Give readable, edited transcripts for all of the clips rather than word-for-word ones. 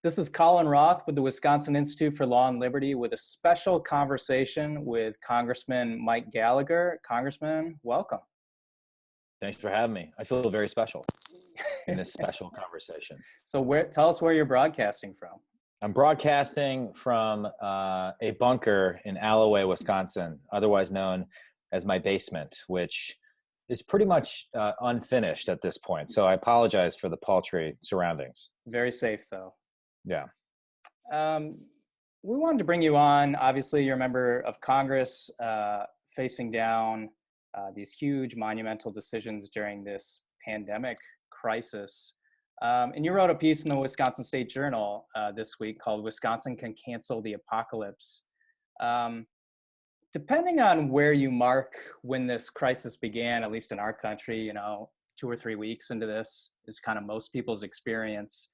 This is Colin Roth with the Wisconsin Institute for Law and Liberty with a special conversation with Congressman Mike Gallagher. Congressman, welcome. Thanks for having me. I feel very special in this special conversation. So tell us where you're broadcasting from. I'm broadcasting from a bunker in Alloway, Wisconsin, otherwise known as my basement, which is pretty much unfinished at this point. So I apologize for the paltry surroundings. Very safe, though. Yeah. We wanted to bring you on. Obviously, you're a member of Congress facing down these huge monumental decisions during this pandemic crisis. And you wrote a piece in the Wisconsin State Journal this week called "Wisconsin Can Cancel the Apocalypse." Depending on where you mark when this crisis began, at least in our country, 2 or 3 weeks into this is kind of most people's experience.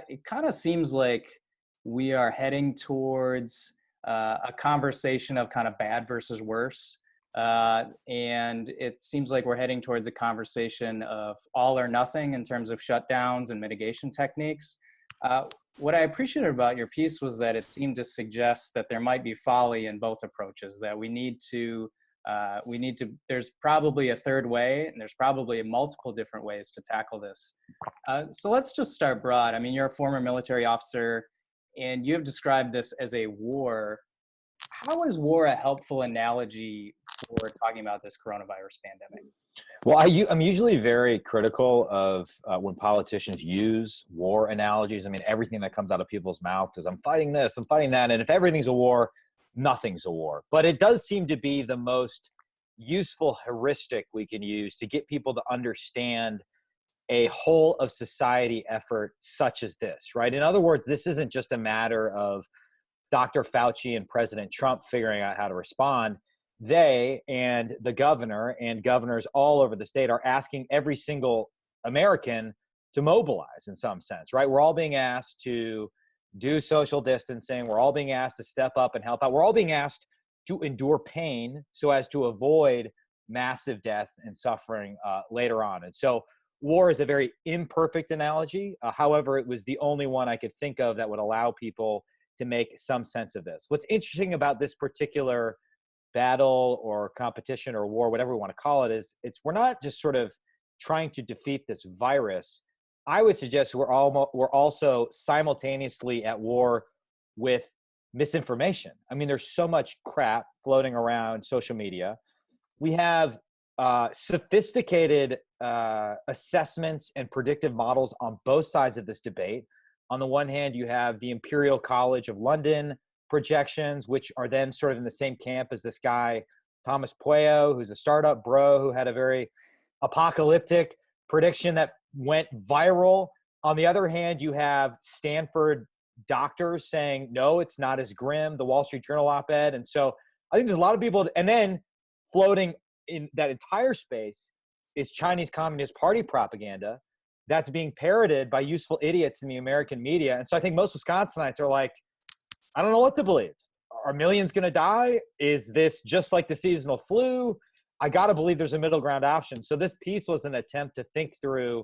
It kind of seems like we are heading towards a conversation of kind of bad versus worse. And it seems like we're heading towards a conversation of all or nothing in terms of shutdowns and mitigation techniques. What I appreciated about your piece was that it seemed to suggest that there might be folly in both approaches, that there's probably a third way, and there's probably multiple different ways to tackle this. So let's just start broad. I mean, you're a former military officer, and you have described this as a war. How is war a helpful analogy for talking about this coronavirus pandemic? Well, I'm usually very critical of when politicians use war analogies. I mean, everything that comes out of people's mouths is, I'm fighting this, I'm fighting that. And if everything's a war, nothing's a war. But it does seem to be the most useful heuristic we can use to get people to understand a whole of society effort such as this, right? In other words, this isn't just a matter of Dr. Fauci and President Trump figuring out how to respond. They and the governor and governors all over the state are asking every single American to mobilize in some sense, right? We're all being asked to do social distancing. We're all being asked to step up and help out. We're all being asked to endure pain so as to avoid massive death and suffering later on. And so war is a very imperfect analogy. However, it was the only one I could think of that would allow people to make some sense of this. What's interesting about this particular battle or competition or war, whatever we want to call it, is we're not just sort of trying to defeat this virus. I would suggest we're also simultaneously at war with misinformation. I mean, there's so much crap floating around social media. We have sophisticated assessments and predictive models on both sides of this debate. On the one hand, you have the Imperial College of London projections, which are then sort of in the same camp as this guy, Thomas Pueo, who's a startup bro who had a very apocalyptic prediction that went viral. On the other hand, you have Stanford doctors saying, no, it's not as grim, the Wall Street Journal op-ed. And so I think there's a lot of people, and then floating in that entire space is Chinese Communist Party propaganda that's being parroted by useful idiots in the American media. And so I think most Wisconsinites are like, I don't know what to believe. Are millions going to die? Is this just like the seasonal flu? I got to believe there's a middle ground option. So this piece was an attempt to think through,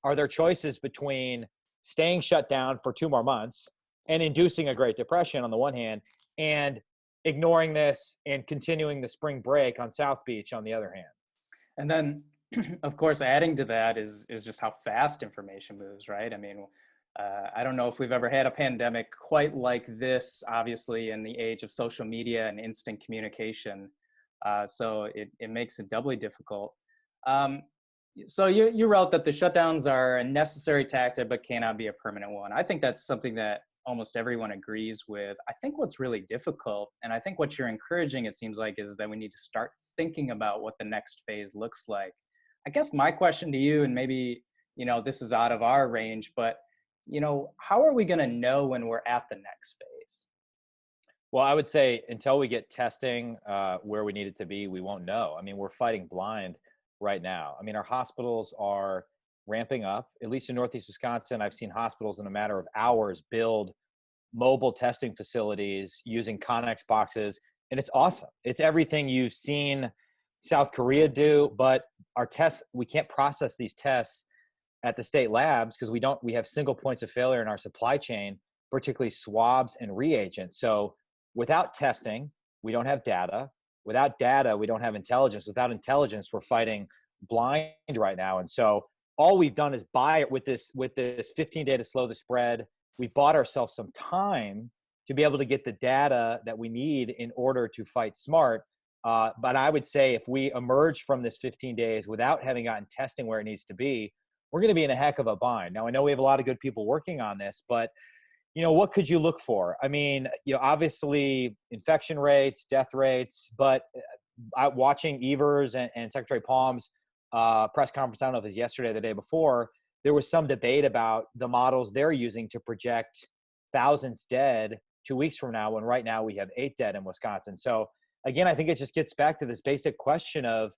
are there choices between staying shut down for 2 more months and inducing a Great Depression on the one hand, and ignoring this and continuing the spring break on South Beach on the other hand? And then, of course, adding to that is just how fast information moves, right? I mean, I don't know if we've ever had a pandemic quite like this, obviously, in the age of social media and instant communication. So it makes it doubly difficult. So you wrote that the shutdowns are a necessary tactic, but cannot be a permanent one. I think that's something that almost everyone agrees with. I think what's really difficult, and I think what you're encouraging, it seems like, is that we need to start thinking about what the next phase looks like. I guess my question to you, and maybe, this is out of our range, but how are we going to know when we're at the next phase? Well, I would say until we get testing where we need it to be, we won't know. I mean, we're fighting blind right now. I mean, our hospitals are ramping up, at least in Northeast Wisconsin. I've seen hospitals in a matter of hours build mobile testing facilities using Connex boxes, and it's awesome. It's everything you've seen South Korea do, but our tests, we can't process these tests at the state labs because we have single points of failure in our supply chain, particularly swabs and reagents. So without testing, we don't have data. Without data, we don't have intelligence. Without intelligence, we're fighting blind right now. And so all we've done is buy it with this 15-day to slow the spread. We bought ourselves some time to be able to get the data that we need in order to fight smart. But I would say if we emerge from this 15 days without having gotten testing where it needs to be, we're going to be in a heck of a bind. Now, I know we have a lot of good people working on this, but what could you look for? I mean, obviously infection rates, death rates, but watching Evers and Secretary Palm's press conference, I don't know if it was yesterday or the day before, there was some debate about the models they're using to project thousands dead 2 weeks from now, when right now we have 8 dead in Wisconsin. So again, I think it just gets back to this basic question of,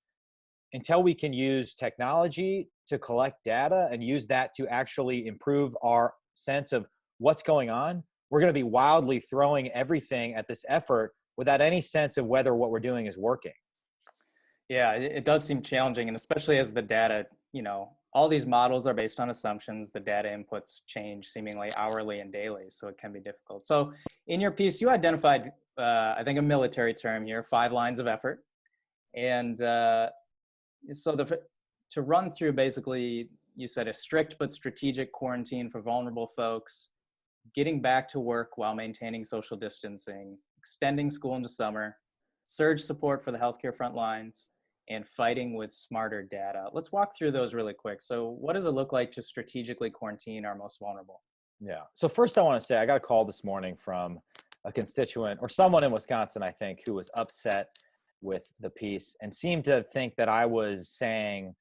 until we can use technology to collect data and use that to actually improve our sense of what's going on, we're going to be wildly throwing everything at this effort without any sense of whether what we're doing is working. Yeah, it does seem challenging, and especially as the data, all these models are based on assumptions. The data inputs change seemingly hourly and daily, so it can be difficult. So in your piece, you identified, I think, a military term here, 5 lines of effort. And so to run through, basically, you said a strict but strategic quarantine for vulnerable folks, getting back to work while maintaining social distancing, extending school into summer, surge support for the healthcare front lines, and fighting with smarter data. Let's walk through those really quick. So what does it look like to strategically quarantine our most vulnerable? Yeah. So first I want to say, I got a call this morning from a constituent or someone in Wisconsin, I think, who was upset with the piece and seemed to think that I was saying,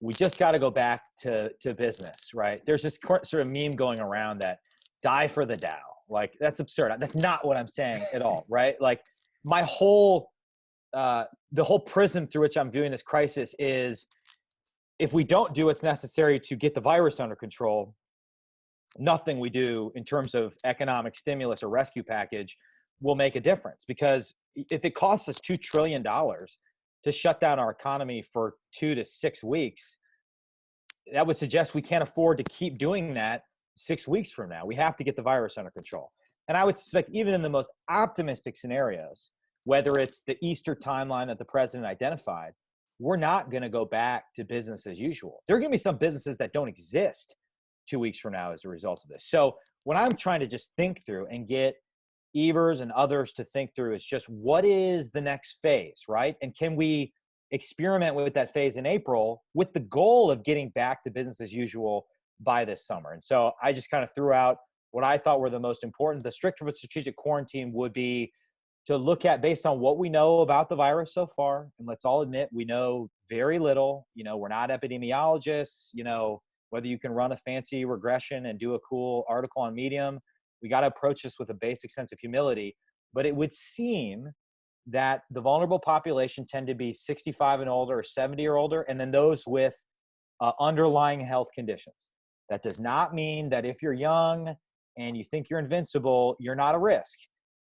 we just got to go back to business, right? There's this sort of meme going around that die for the Dow. Like, that's absurd. That's not what I'm saying at all, right? Like, my whole, the whole prism through which I'm viewing this crisis is, if we don't do what's necessary to get the virus under control, nothing we do in terms of economic stimulus or rescue package will make a difference. Because if it costs us $2 trillion to shut down our economy for 2 to 6 weeks, that would suggest we can't afford to keep doing that 6 weeks from now. We have to get the virus under control. And I would suspect, even in the most optimistic scenarios, whether it's the Easter timeline that the president identified, we're not going to go back to business as usual. There are going to be some businesses that don't exist 2 weeks from now as a result of this. So what I'm trying to just think through and get Evers and others to think through is just, what is the next phase, right? And can we experiment with that phase in April with the goal of getting back to business as usual by this summer? And so I just kind of threw out what I thought were the most important. The strict but strategic quarantine would be to look at, based on what we know about the virus so far, and let's all admit we know very little. We're not epidemiologists. Whether you can run a fancy regression and do a cool article on Medium, we got to approach this with a basic sense of humility. But it would seem that the vulnerable population tend to be 65 and older, or 70 or older, and then those with underlying health conditions. That does not mean that if you're young and you think you're invincible, you're not a risk.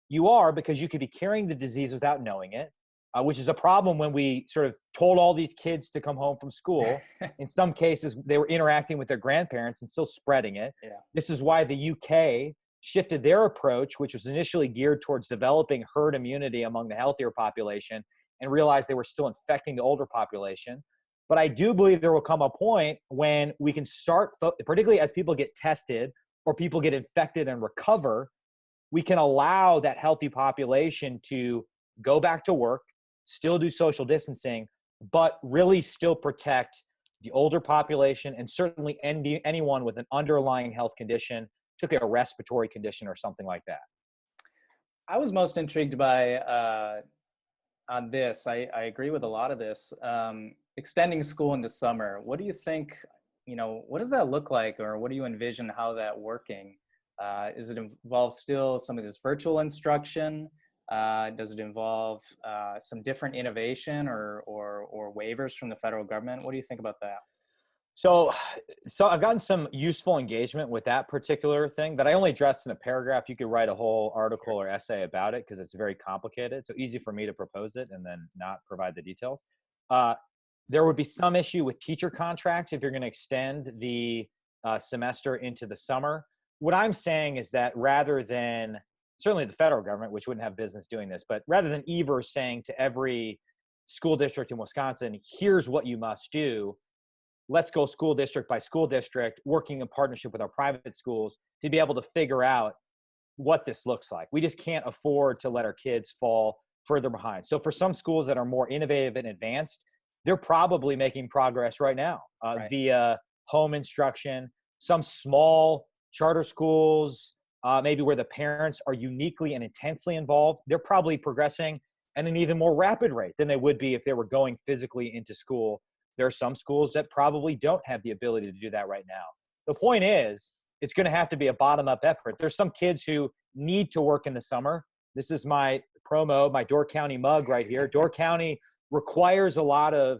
You are, because you could be carrying the disease without knowing it, which is a problem when we sort of told all these kids to come home from school. In some cases, they were interacting with their grandparents and still spreading it. Yeah. This is why the UK shifted their approach, which was initially geared towards developing herd immunity among the healthier population, and realized they were still infecting the older population. But I do believe there will come a point when we can start, particularly as people get tested or people get infected and recover, we can allow that healthy population to go back to work, still do social distancing, but really still protect the older population and certainly anyone with an underlying health condition, particularly a respiratory condition or something like that. I was most intrigued by, on this, I agree with a lot of this, extending school into summer. What do you think, what does that look like, or what do you envision how that working? Does it involve still some of this virtual instruction? Does it involve some different innovation or waivers from the federal government? What do you think about that? So I've gotten some useful engagement with that particular thing that I only addressed in a paragraph. You could write a whole article or essay about it because it's very complicated. So easy for me to propose it and then not provide the details. There would be some issue with teacher contracts if you're going to extend the semester into the summer. What I'm saying is that rather than, certainly the federal government, which wouldn't have business doing this, but rather than Evers saying to every school district in Wisconsin, here's what you must do, let's go school district by school district, working in partnership with our private schools to be able to figure out what this looks like. We just can't afford to let our kids fall further behind. So for some schools that are more innovative and advanced, they're probably making progress right now via home instruction. Some small charter schools, maybe where the parents are uniquely and intensely involved, they're probably progressing at an even more rapid rate than they would be if they were going physically into school. There are some schools that probably don't have the ability to do that right now. The point is, it's going to have to be a bottom-up effort. There's some kids who need to work in the summer. This is my promo, my Door County mug right here. Door County requires a lot of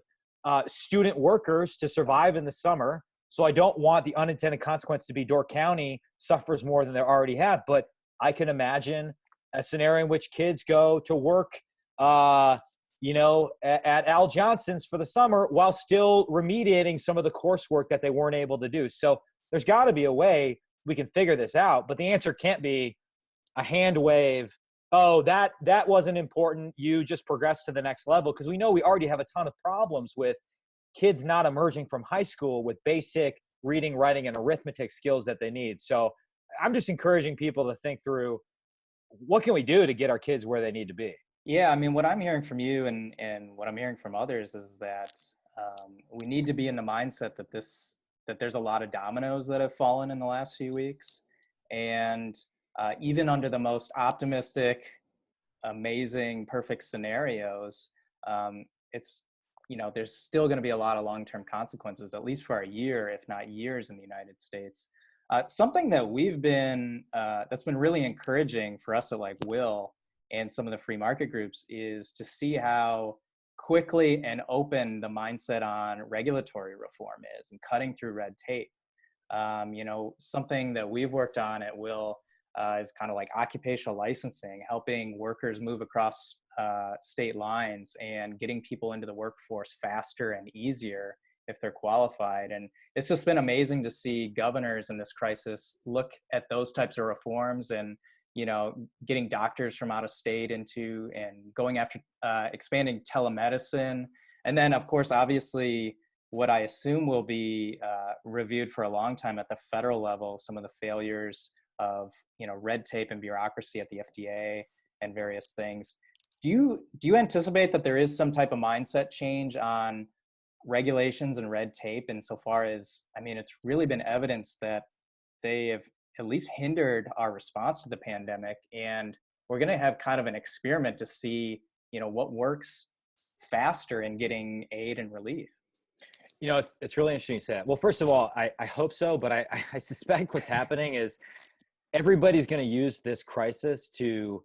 student workers to survive in the summer. So I don't want the unintended consequence to be Door County suffers more than they already have. But I can imagine a scenario in which kids go to work, at Al Johnson's for the summer while still remediating some of the coursework that they weren't able to do. So there's got to be a way we can figure this out. But the answer can't be a hand wave. Oh, that wasn't important. You just progress to the next level. Because we know we already have a ton of problems with kids not emerging from high school with basic reading, writing, and arithmetic skills that they need. So I'm just encouraging people to think through, what can we do to get our kids where they need to be? Yeah, I mean, what I'm hearing from you and what I'm hearing from others is that we need to be in the mindset that there's a lot of dominoes that have fallen in the last few weeks. And even under the most optimistic, amazing, perfect scenarios, there's still going to be a lot of long-term consequences, at least for a year, if not years in the United States. Something that that's been really encouraging for us at Will and some of the free market groups is to see how quickly and open the mindset on regulatory reform is and cutting through red tape. Something that we've worked on at Will is kind of like occupational licensing, helping workers move across state lines and getting people into the workforce faster and easier if they're qualified. And it's just been amazing to see governors in this crisis look at those types of reforms and, getting doctors from out of state into and going after expanding telemedicine. And then, of course, obviously, what I assume will be reviewed for a long time at the federal level, some of the failures of, red tape and bureaucracy at the FDA and various things. Do you anticipate that there is some type of mindset change on regulations and red tape insofar as, it's really been evidence that they have at least hindered our response to the pandemic, and we're going to have kind of an experiment to see, what works faster in getting aid and relief. It's really interesting you say that. Well, first of all, I hope so, but I suspect what's happening is everybody's going to use this crisis to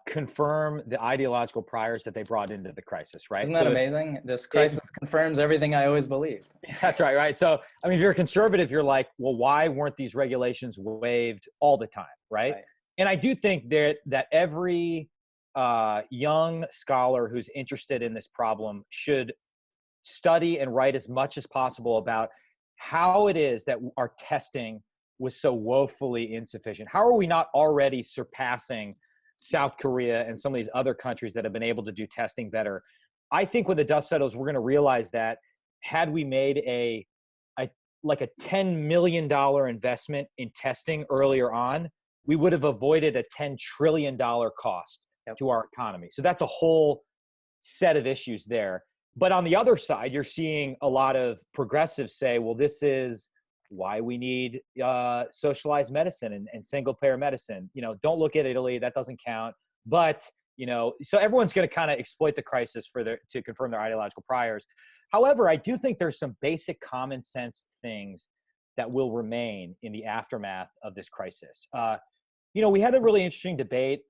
confirm the ideological priors that they brought into the crisis, right? Isn't that amazing? This crisis confirms everything I always believed. That's right. So, if you're a conservative, you're like, well, why weren't these regulations waived all the time, right? And I do think that every young scholar who's interested in this problem should study and write as much as possible about how it is that our testing was so woefully insufficient. How are we not already surpassing South Korea and some of these other countries that have been able to do testing better? I think when the dust settles, we're going to realize that had we made a $10 million investment in testing earlier on, we would have avoided a $10 trillion cost to our economy. So that's a whole set of issues there. But on the other side, you're seeing a lot of progressives say, well, this is why we need socialized medicine and single payer medicine. Don't look at Italy, that doesn't count. But, so everyone's going to kind of exploit the crisis to confirm their ideological priors. However, I do think there's some basic common sense things that will remain in the aftermath of this crisis. We had a really interesting debate,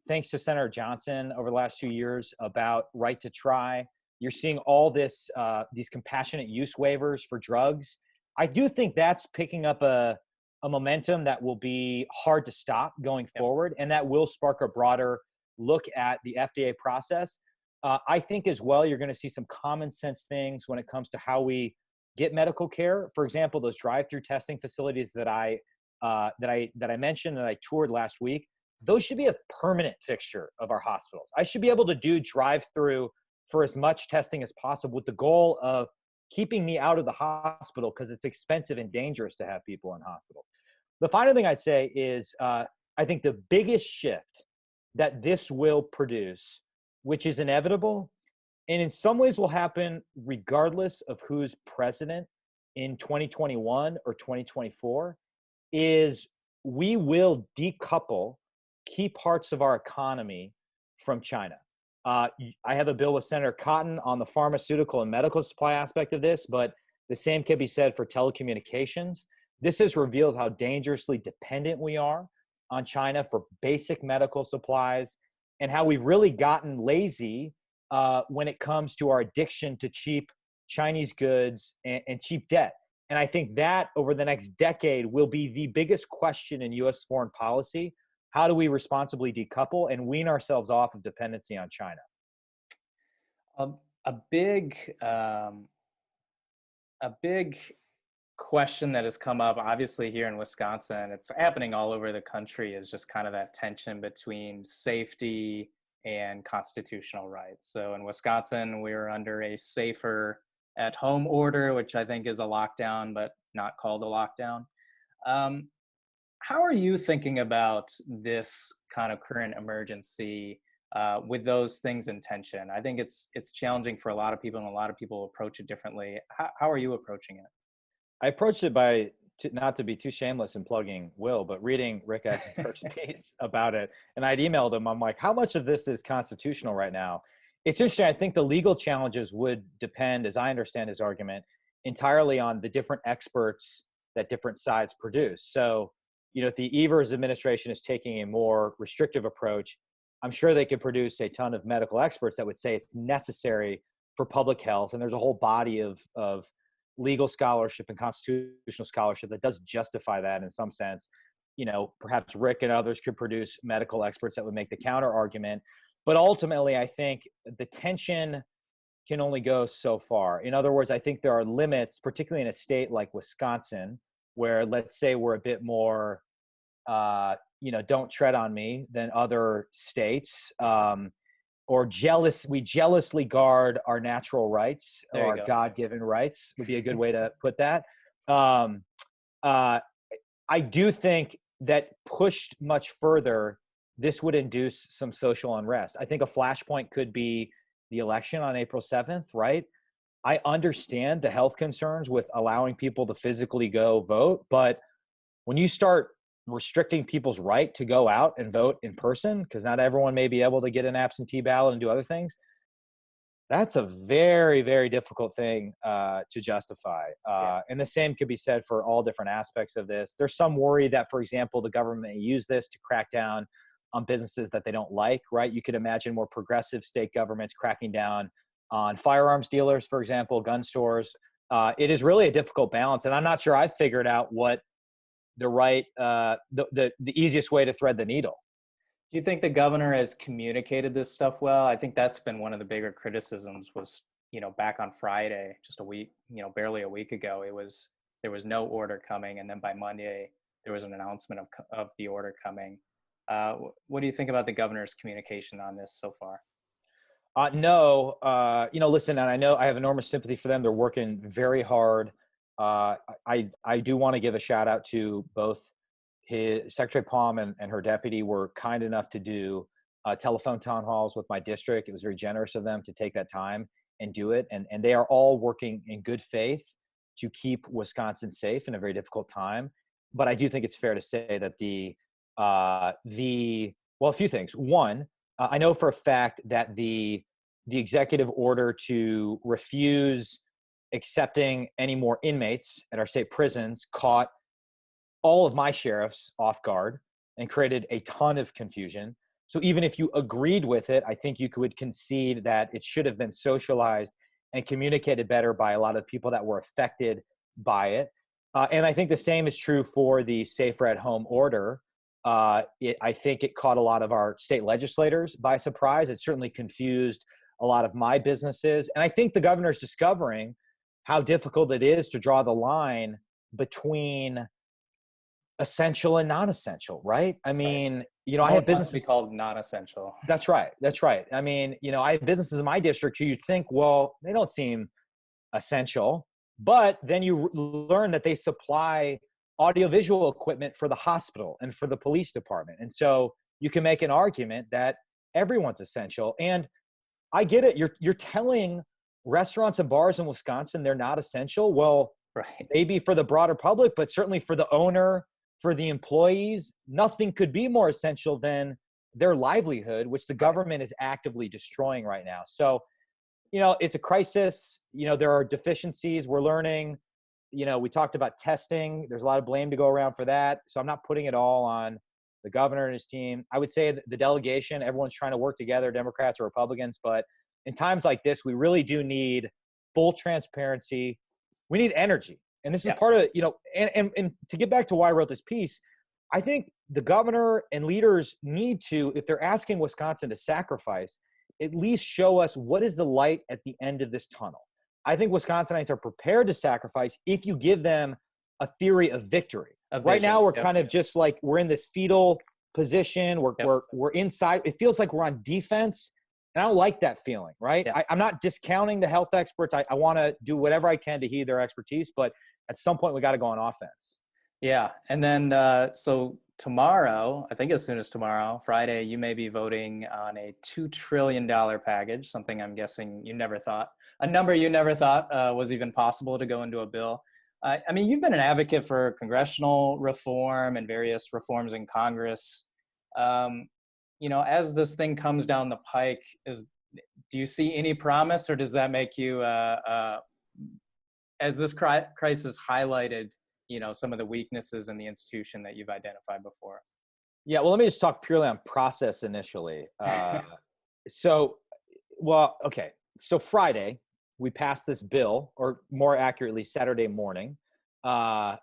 thanks to Senator Johnson over the last 2 years about right to try. You're seeing all these compassionate use waivers for drugs. I do think that's picking up a momentum that will be hard to stop going forward, and that will spark a broader look at the FDA process. I think as well, you're going to see some common sense things when it comes to how we get medical care. For example, those drive-through testing facilities that I mentioned that I toured last week, those should be a permanent fixture of our hospitals. I should be able to do drive-through for as much testing as possible with the goal of keeping me out of the hospital because it's expensive and dangerous to have people in hospitals. The final thing I'd say is I think the biggest shift that this will produce, which is inevitable, and in some ways will happen regardless of who's president in 2021 or 2024, is we will decouple key parts of our economy from China. I have a bill with Senator Cotton on the pharmaceutical and medical supply aspect of this, but the same can be said for telecommunications. This has revealed how dangerously dependent we are on China for basic medical supplies and how we've really gotten lazy when it comes to our addiction to cheap Chinese goods and cheap debt. And I think that over the next decade will be the biggest question in U.S. foreign policy. How do we responsibly decouple and wean ourselves off of dependency on China? A big question that has come up, obviously here in Wisconsin, it's happening all over the country, is just kind of that tension between safety and constitutional rights. So in Wisconsin, we're under a safer at home order, which I think is a lockdown, but not called a lockdown. How are you thinking about this kind of current emergency with those things in tension? I think it's challenging for a lot of people, and a lot of people approach it differently. How are you approaching it? I approached it by, not to be too shameless in plugging Will, but reading Rick Eisenberg's piece about it. And I'd emailed him. I'm like, how much of this is constitutional right now? It's interesting. I think the legal challenges would depend, as I understand his argument, entirely on the different experts that different sides produce. So, if the Evers administration is taking a more restrictive approach, I'm sure they could produce a ton of medical experts that would say it's necessary for public health. And there's a whole body of legal scholarship and constitutional scholarship that does justify that in some sense. Perhaps Rick and others could produce medical experts that would make the counter argument. But ultimately, I think the tension can only go so far. In other words, I think there are limits, particularly in a state like Wisconsin, where let's say we're a bit more, don't tread on me than other states, or we jealously guard our natural rights, or our God-given rights would be a good way to put that. I do think that pushed much further, this would induce some social unrest. I think a flashpoint could be the election on April 7th, right? I understand the health concerns with allowing people to physically go vote, but when you start restricting people's right to go out and vote in person, because not everyone may be able to get an absentee ballot and do other things, that's a very, very difficult thing to justify. And the same could be said for all different aspects of this. There's some worry that, for example, the government may use this to crack down on businesses that they don't like, right? You could imagine more progressive state governments cracking down on firearms dealers, for example, gun stores. It is really a difficult balance. And I'm not sure I've figured out what the right, the easiest way to thread the needle. Do you think the governor has communicated this stuff well? I think that's been one of the bigger criticisms was, back on Friday, just a week, barely a week ago, there was no order coming. And then by Monday, there was an announcement of the order coming. What do you think about the governor's communication on this so far? No, listen, and I know I have enormous sympathy for them. They're working very hard. I do want to give a shout out to both his Secretary Palm and her deputy were kind enough to do telephone town halls with my district. It was very generous of them to take that time and do it. And they are all working in good faith to keep Wisconsin safe in a very difficult time. But I do think it's fair to say that a few things. One, I know for a fact that the executive order to refuse accepting any more inmates at our state prisons caught all of my sheriffs off guard and created a ton of confusion. So even if you agreed with it, I think you could concede that it should have been socialized and communicated better by a lot of people that were affected by it. And I think the same is true for the Safer at Home order. I think it caught a lot of our state legislators by surprise. It certainly confused a lot of my businesses. And I think the governor's discovering how difficult it is to draw the line between essential and non-essential, right? I Right. mean, I No have one wants to be businesses. called non-essential. That's right. That's right. I mean, I have businesses in my district who you'd think, well, they don't seem essential, but then you learn that they supply audiovisual equipment for the hospital and for the police department. And so you can make an argument that everyone's essential. And I get it. You're telling restaurants and bars in Wisconsin they're not essential. Well, Right. maybe for the broader public, but certainly for the owner, for the employees, nothing could be more essential than their livelihood, which the government is actively destroying right now. So, it's a crisis. There are deficiencies. We're learning. We talked about testing. There's a lot of blame to go around for that. So I'm not putting it all on the governor and his team. I would say that the delegation, everyone's trying to work together, Democrats or Republicans. But in times like this, we really do need full transparency. We need energy. And this is part of, and to get back to why I wrote this piece, I think the governor and leaders need to, if they're asking Wisconsin to sacrifice, at least show us what is the light at the end of this tunnel. I think Wisconsinites are prepared to sacrifice if you give them a theory of victory. Right now, we're kind of just like, we're in this fetal position. We're inside. It feels like we're on defense. And I don't like that feeling, right? I'm not discounting the health experts. I want to do whatever I can to heed their expertise, but at some point we got to go on offense. Yeah. And then, so tomorrow, I think as soon as tomorrow, Friday, you may be voting on a $2 trillion package, something I'm guessing a number you never thought was even possible to go into a bill. I mean, you've been an advocate for congressional reform and various reforms in Congress. As this thing comes down the pike, do you see any promise, or does that make you, as this crisis highlighted, some of the weaknesses in the institution that you've identified before? Yeah, well, let me just talk purely on process initially. So Friday, we passed this bill, or more accurately, Saturday morning.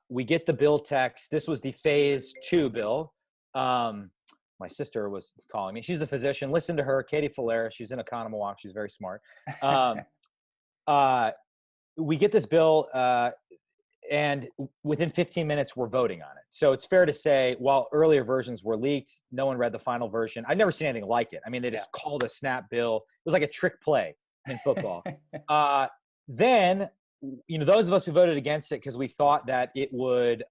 We get the bill text. This was the phase 2 bill. My sister was calling me. She's a physician. Listen to her, Katie Falera. She's in Oconomowoc. She's very smart. We get this bill, and within 15 minutes, we're voting on it. So it's fair to say, while earlier versions were leaked, no one read the final version. I've never seen anything like it. I mean, they just called a snap bill. It was like a trick play in football. Then, those of us who voted against it because we thought that it would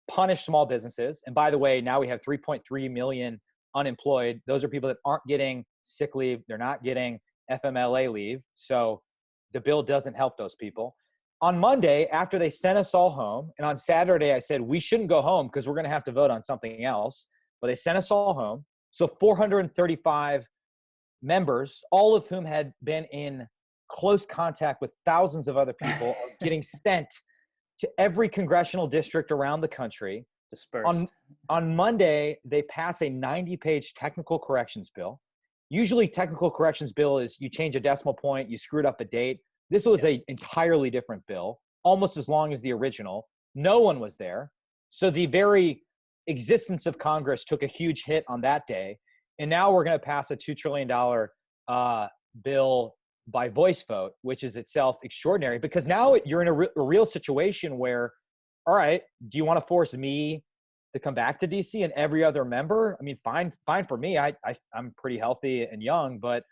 punish small businesses. And by the way, now we have 3.3 million unemployed. Those are people that aren't getting sick leave. They're not getting FMLA leave. So the bill doesn't help those people. On Monday, after they sent us all home, and on Saturday, I said, we shouldn't go home because we're going to have to vote on something else. But they sent us all home. So 435 members, all of whom had been in close contact with thousands of other people, are getting sent to every congressional district around the country. Dispersed. On Monday, they pass a 90-page technical corrections bill. Usually technical corrections bill is you change a decimal point, you screwed up a date. This was an entirely different bill, almost as long as the original. No one was there. So the very existence of Congress took a huge hit on that day. And now we're going to pass a $2 trillion bill by voice vote, which is itself extraordinary because now you're in a real situation where, all right, do you want to force me to come back to DC and every other member? I mean, fine for me. I'm pretty healthy and young, but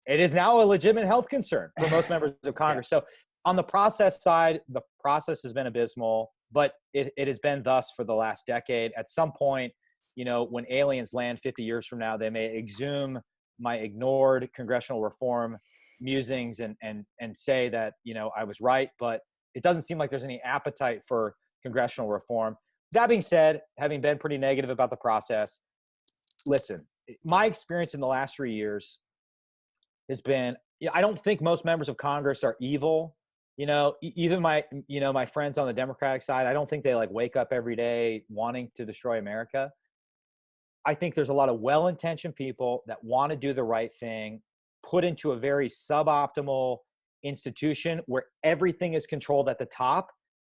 it is now a legitimate health concern for most members of Congress. So on the process side, the process has been abysmal, but it has been thus for the last decade. At some point, when aliens land 50 years from now, they may exhume my ignored congressional reform musings and say that, I was right, but it doesn't seem like there's any appetite for congressional reform. That being said, having been pretty negative about the process, listen, my experience in the last 3 years has been, I don't think most members of Congress are evil. Even my friends on the Democratic side, I don't think they wake up every day wanting to destroy America. I think there's a lot of well-intentioned people that want to do the right thing, put into a very suboptimal institution where everything is controlled at the top.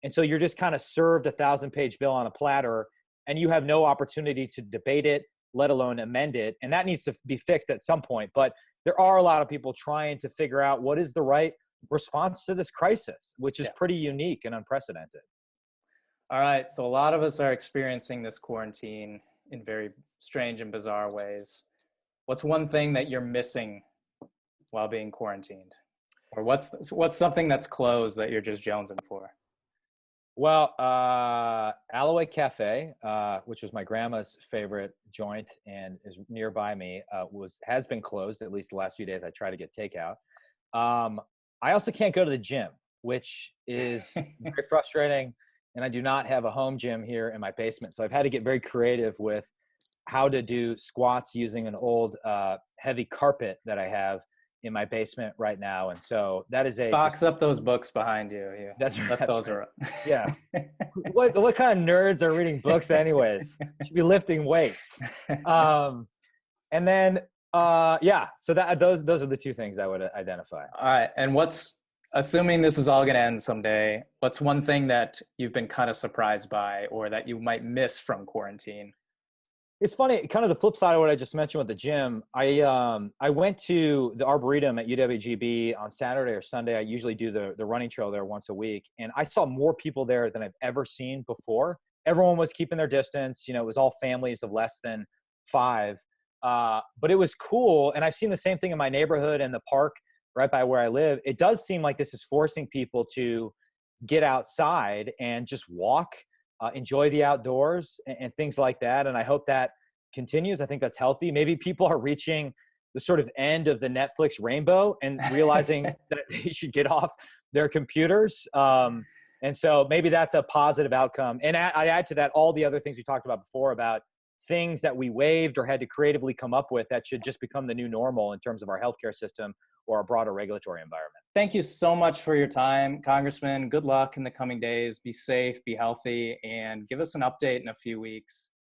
And so you're just kind of served a 1,000-page bill on a platter and you have no opportunity to debate it, let alone amend it. And that needs to be fixed at some point. But there are a lot of people trying to figure out what is the right response to this crisis, which is pretty unique and unprecedented. All right. So a lot of us are experiencing this quarantine in very strange and bizarre ways. What's one thing that you're missing while being quarantined? Or what's something that's closed that you're just jonesing for? Well, Alloway Cafe, which was my grandma's favorite joint and is nearby me, has been closed at least the last few days. I try to get takeout. I also can't go to the gym, which is very frustrating. And I do not have a home gym here in my basement. So I've had to get very creative with how to do squats using an old heavy carpet that I have in my basement right now. And so that is box up those books behind you. That's right. Those are yeah. What kind of nerds are reading books anyways? Should be lifting weights. And then so those are the two things I would identify. All right. And assuming this is all going to end someday, what's one thing that you've been kind of surprised by or that you might miss from quarantine? It's funny, kind of the flip side of what I just mentioned with the gym. I went to the Arboretum at UWGB on Saturday or Sunday. I usually do the running trail there once a week. And I saw more people there than I've ever seen before. Everyone was keeping their distance. It was all families of less than 5. But it was cool. And I've seen the same thing in my neighborhood and the park right by where I live. It does seem like this is forcing people to get outside and just walk, enjoy the outdoors and things like that. And I hope that continues. I think that's healthy. Maybe people are reaching the sort of end of the Netflix rainbow and realizing that they should get off their computers. And so maybe that's a positive outcome. And I add to that all the other things we talked about before about things that we waived or had to creatively come up with that should just become the new normal in terms of our healthcare system or our broader regulatory environment. Thank you so much for your time, Congressman. Good luck in the coming days. Be safe, be healthy, and give us an update in a few weeks.